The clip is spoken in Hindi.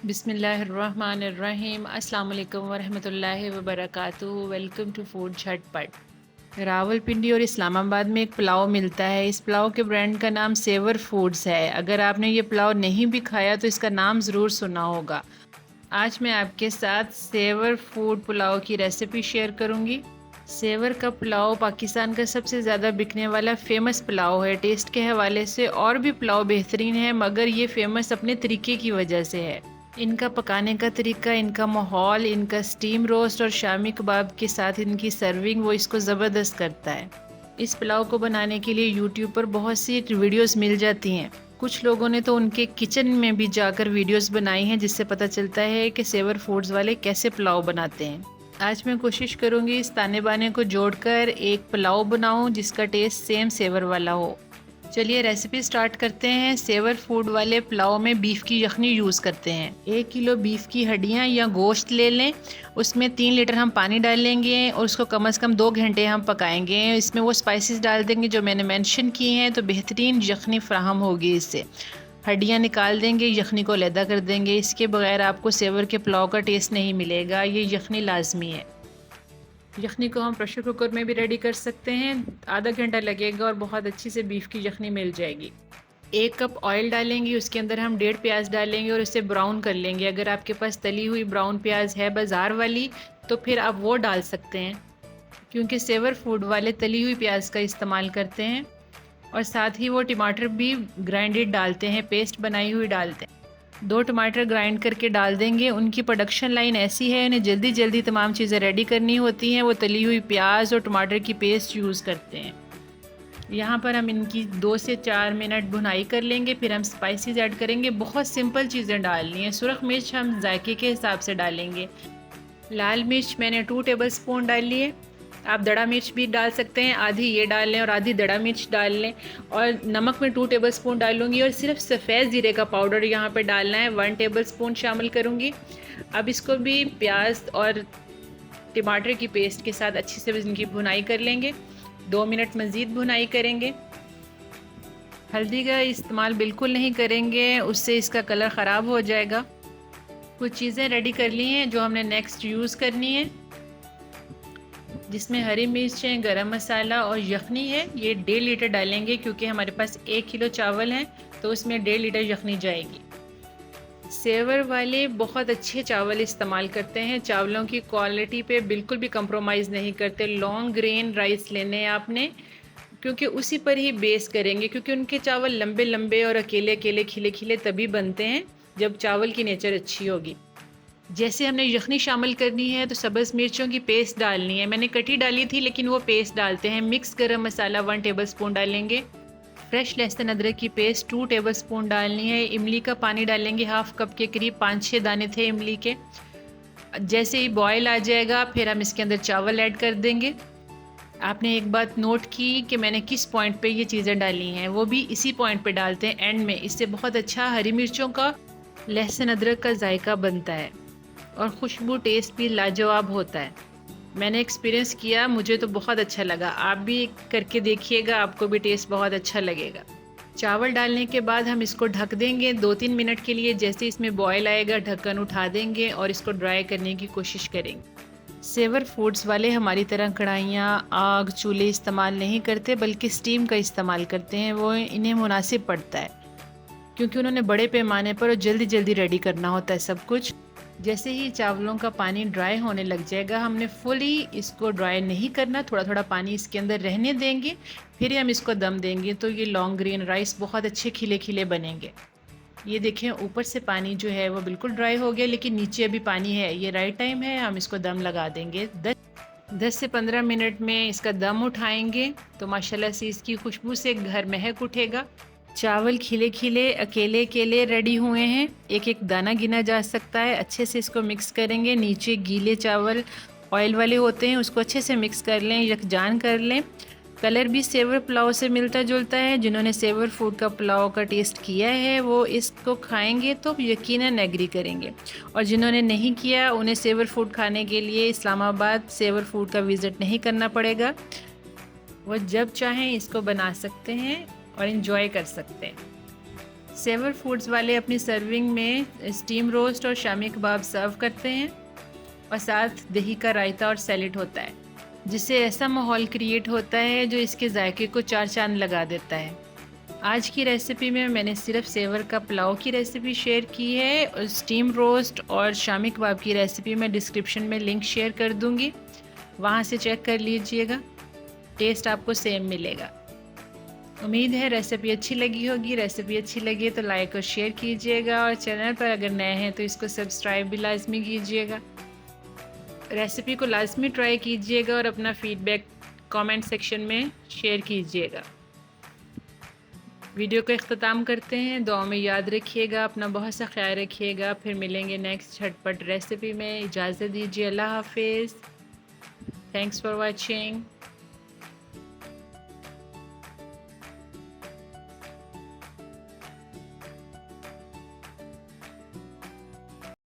बिस्मिल्लाहिर्रहमानिर्रहीम। अस्सलाम वालेकुम वरहमतुल्लाहि वबरकातुहू। वेलकम टू फूड झटपट। रावलपिंडी और इस्लामाबाद में एक पुलाव मिलता है। इस पुलाव के ब्रांड का नाम सेवर फूड्स है। अगर आपने ये पुलाव नहीं भी खाया तो इसका नाम ज़रूर सुना होगा। आज मैं आपके साथ सेवर फूड पुलाव की रेसिपी शेयर करूंगी। सेवर का पुलाव पाकिस्तान का सबसे ज़्यादा बिकने वाला फेमस पुलाव है। टेस्ट के हवाले से और भी पुलाव बेहतरीन है, मगर ये फेमस अपने तरीके की वजह से है। इनका पकाने का तरीका, इनका माहौल, इनका स्टीम रोस्ट और शामी कबाब के साथ इनकी सर्विंग, वो इसको ज़बरदस्त करता है। इस पुलाव को बनाने के लिए यूट्यूब पर बहुत सी वीडियोस मिल जाती हैं। कुछ लोगों ने तो उनके किचन में भी जाकर वीडियोस बनाई हैं, जिससे पता चलता है कि सेवर फूड्स वाले कैसे पुलाव बनाते हैं। आज मैं कोशिश करूंगी इस ताने बाने को जोड़कर एक पुलाव बनाऊं जिसका टेस्ट सेम सेवर वाला हो। चलिए रेसिपी स्टार्ट करते हैं। सेवर फूड वाले पुलाव में बीफ की यखनी यूज़ करते हैं। 1 किलो बीफ की हड्डियां या गोश्त ले लें। उसमें 3 लीटर हम पानी डालेंगे और उसको कम से कम 2 घंटे हम पकाएंगे। इसमें वो स्पाइसेस डाल देंगे जो मैंने मेंशन किए हैं, तो बेहतरीन यखनी फ्राहम होगी इससे। हड्डियाँ निकाल देंगे, यखनी को अलहदा कर देंगे। इसके बगैर आपको सेवर के पुलाव का टेस्ट नहीं मिलेगा। ये यखनी लाजमी है। यखनी को हम प्रेशर कुकर में भी रेडी कर सकते हैं। आधा घंटा लगेगा और बहुत अच्छी से बीफ की यखनी मिल जाएगी। 1 कप ऑयल डालेंगे, उसके अंदर हम 1.5 प्याज डालेंगे और इसे ब्राउन कर लेंगे। अगर आपके पास तली हुई ब्राउन प्याज है बाज़ार वाली, तो फिर आप वो डाल सकते हैं, क्योंकि सेवर फूड वाले तली हुई प्याज का इस्तेमाल करते हैं। और साथ ही वो टमाटर भी ग्राइंडेड डालते हैं, पेस्ट बनाई हुई डालते हैं। 2 टमाटर ग्राइंड करके डाल देंगे। उनकी प्रोडक्शन लाइन ऐसी है, उन्हें जल्दी जल्दी तमाम चीज़ें रेडी करनी होती हैं। वो तली हुई प्याज और टमाटर की पेस्ट यूज़ करते हैं। यहाँ पर हम इनकी 2 से 4 मिनट भुनाई कर लेंगे। फिर हम स्पाइसेस ऐड करेंगे। बहुत सिंपल चीज़ें डालनी है। सुरख मिर्च हम जायके के हिसाब से डालेंगे। लाल मिर्च मैंने 2 टेबल स्पून डाली है। आप दड़ा मिर्च भी डाल सकते हैं, आधी ये डाल लें और आधी दड़ा मिर्च डाल लें। और नमक में 2 टेबल स्पून डालूंगी और सिर्फ सफ़ेद ज़ीरे का पाउडर यहाँ पे डालना है, 1 टेबल स्पून शामिल करूँगी। अब इसको भी प्याज और टमाटर की पेस्ट के साथ अच्छी से इनकी भुनाई कर लेंगे। 2 मिनट मज़ीद भुनाई करेंगे। हल्दी का इस्तेमाल बिल्कुल नहीं करेंगे, उससे इसका कलर ख़राब हो जाएगा। कुछ चीज़ें रेडी कर ली हैं जो हमने नेक्स्ट यूज़ करनी है, जिसमें हरी मिर्चें, गरम मसाला और यखनी है। ये 1.5 लीटर डालेंगे, क्योंकि हमारे पास 1 किलो चावल हैं, तो उसमें 1.5 लीटर यखनी जाएगी। सेवर वाले बहुत अच्छे चावल इस्तेमाल करते हैं। चावलों की क्वालिटी पे बिल्कुल भी कंप्रोमाइज़ नहीं करते। लॉन्ग ग्रेन राइस लेने हैं आपने, क्योंकि उसी पर ही बेस करेंगे। क्योंकि उनके चावल लंबे लंबे और अकेले अकेले खिले खिले तभी बनते हैं जब चावल की नेचर अच्छी होगी। जैसे हमने यखनी शामिल करनी है तो सब्ज़ मिर्चों की पेस्ट डालनी है। मैंने कटी डाली थी, लेकिन वो पेस्ट डालते हैं। मिक्स गरम मसाला 1 टेबल स्पून डालेंगे। फ्रेश लहसुन अदरक की पेस्ट 2 टेबल स्पून डालनी है। इमली का पानी डालेंगे, 1/2 कप के करीब, 5-6 दाने थे इमली के। जैसे ही बॉयल आ जाएगा, फिर हम इसके अंदर चावल ऐड कर देंगे। आपने एक बात नोट की कि मैंने किस पॉइंट पे ये चीज़ें डाली हैं, वो भी इसी पॉइंट पे डालते हैं, एंड में। इससे बहुत अच्छा हरी मिर्चों का, लहसुन अदरक का जायका बनता है और खुशबू टेस्ट भी लाजवाब होता है। मैंने एक्सपीरियंस किया, मुझे तो बहुत अच्छा लगा। आप भी करके देखिएगा, आपको भी टेस्ट बहुत अच्छा लगेगा। चावल डालने के बाद हम इसको ढक देंगे 2-3 मिनट के लिए। जैसे इसमें बॉयल आएगा, ढक्कन उठा देंगे और इसको ड्राई करने की कोशिश करेंगे। सेवर फूड्स वाले हमारी तरह कढ़ाइयाँ, आग, चूल्हे इस्तेमाल नहीं करते, बल्कि स्टीम का इस्तेमाल करते हैं। वो इन्हें मुनासिब पड़ता है, क्योंकि उन्होंने बड़े पैमाने पर और जल्दी जल्दी रेडी करना होता है सब कुछ। जैसे ही चावलों का पानी ड्राई होने लग जाएगा, हमने फुली इसको ड्राई नहीं करना, थोड़ा थोड़ा पानी इसके अंदर रहने देंगे। फिर हम इसको दम देंगे, तो ये लॉन्ग ग्रेन राइस बहुत अच्छे खिले खिले बनेंगे। ये देखें, ऊपर से पानी जो है वो बिल्कुल ड्राई हो गया, लेकिन नीचे अभी पानी है। ये राइट टाइम है, हम इसको दम लगा देंगे। 10 से 15 मिनट में इसका दम उठाएंगे तो माशाल्लाह से इसकी खुशबू से घर महक उठेगा। चावल खिले खिले अकेले अकेले रेडी हुए हैं, एक एक दाना गिना जा सकता है। अच्छे से इसको मिक्स करेंगे। नीचे गीले चावल ऑयल वाले होते हैं, उसको अच्छे से मिक्स कर लें, यकजान कर लें। कलर भी सेवर पुलाव से मिलता जुलता है। जिन्होंने सेवर फूड का पुलाव का टेस्ट किया है, वो इसको खाएंगे तो यकीनन एग्री करेंगे। और जिन्होंने नहीं किया, उन्हें सेवर फूड खाने के लिए इस्लामाबाद सेवर फूड का विज़िट नहीं करना पड़ेगा। वो जब चाहें इसको बना सकते हैं और इन्जॉय कर सकते हैं। सेवर फूड्स वाले अपनी सर्विंग में स्टीम रोस्ट और शामी कबाब सर्व करते हैं और साथ दही का रायता और सैलेड होता है, जिससे ऐसा माहौल क्रिएट होता है जो इसके जायके को चार चांद लगा देता है। आज की रेसिपी में मैंने सिर्फ सेवर का पुलाव की रेसिपी शेयर की है और स्टीम रोस्ट और शामी कबाब की रेसिपी मैं डिस्क्रिप्शन में लिंक शेयर कर दूँगी, वहाँ से चेक कर लीजिएगा। टेस्ट आपको सेम मिलेगा। उम्मीद है रेसिपी अच्छी लगी होगी। रेसिपी अच्छी लगी तो लाइक और शेयर कीजिएगा और चैनल पर अगर नए हैं तो इसको सब्सक्राइब भी लाजमी कीजिएगा। रेसिपी को लाजमी ट्राई कीजिएगा और अपना फीडबैक कमेंट सेक्शन में शेयर कीजिएगा। वीडियो को इख्तिताम करते हैं। दुआ में याद रखिएगा, अपना बहुत सा ख्याल रखिएगा। फिर मिलेंगे नेक्स्ट झटपट रेसिपी में। इजाज़त दीजिए। अल्लाह हाफिज़। Thanks for watching.